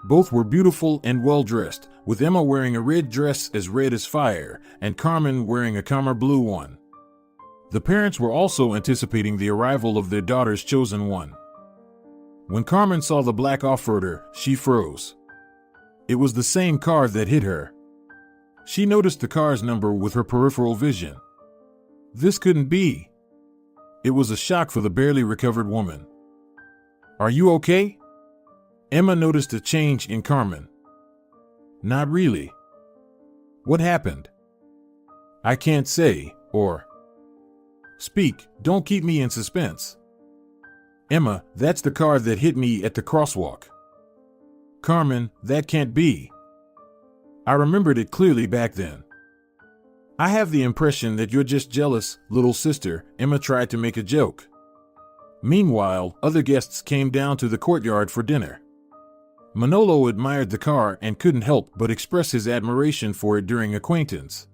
Both were beautiful and well-dressed, with Emma wearing a red dress as red as fire, and Carmen wearing a calmer blue one. The parents were also anticipating the arrival of their daughter's chosen one. When Carmen saw the black off-roader, she froze. It was the same car that hit her. She noticed the car's number with her peripheral vision. This couldn't be. It was a shock for the barely recovered woman. Are you okay? Emma noticed a change in Carmen. Not really. What happened? I can't say, or... Speak, don't keep me in suspense. Emma, that's the car that hit me at the crosswalk. Carmen, that can't be. I remembered it clearly back then. I have the impression that you're just jealous, little sister, Emma tried to make a joke. Meanwhile, other guests came down to the courtyard for dinner. Manolo admired the car and couldn't help but express his admiration for it during acquaintance.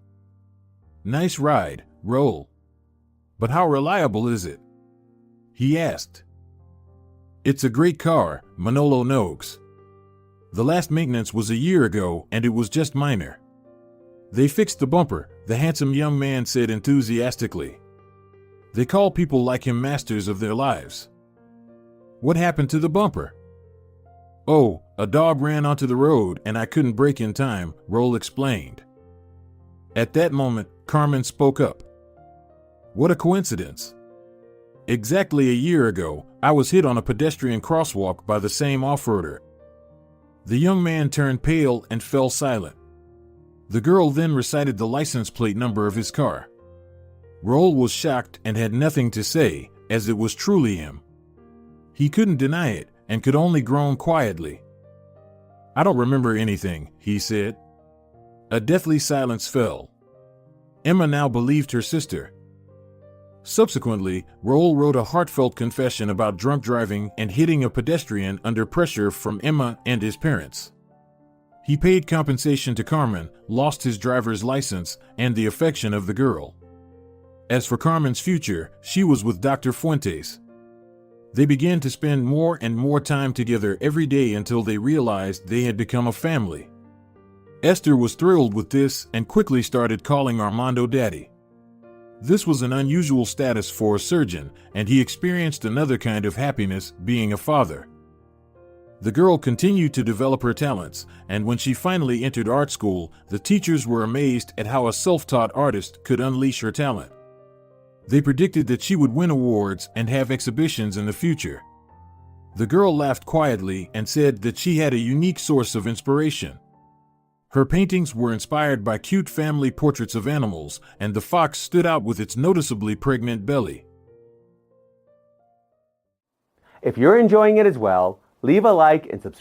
"Nice ride, Raul. But how reliable is it?" he asked. "It's a great car," Manolo nods. "The last maintenance was a year ago and it was just minor." "They fixed the bumper," the handsome young man said enthusiastically. "They call people like him masters of their lives." "What happened to the bumper?" "Oh, a dog ran onto the road and I couldn't brake in time," Raul explained. At that moment, Carmen spoke up. "What a coincidence. Exactly a year ago, I was hit on a pedestrian crosswalk by the same off-roader." The young man turned pale and fell silent. The girl then recited the license plate number of his car. Raul was shocked and had nothing to say, as it was truly him. He couldn't deny it and could only groan quietly. "I don't remember anything," he said. A deathly silence fell. Emma now believed her sister. Subsequently, Raul wrote a heartfelt confession about drunk driving and hitting a pedestrian under pressure from Emma and his parents. He paid compensation to Carmen, lost his driver's license, and the affection of the girl. As for Carmen's future, she was with Dr. Fuentes. They began to spend more and more time together every day until they realized they had become a family. Esther was thrilled with this and quickly started calling Armando Daddy. This was an unusual status for a surgeon, and he experienced another kind of happiness, being a father. The girl continued to develop her talents, and when she finally entered art school, the teachers were amazed at how a self-taught artist could unleash her talent. They predicted that she would win awards and have exhibitions in the future. The girl laughed quietly and said that she had a unique source of inspiration. Her paintings were inspired by cute family portraits of animals, and the fox stood out with its noticeably pregnant belly. If you're enjoying it as well, leave a like and subscribe.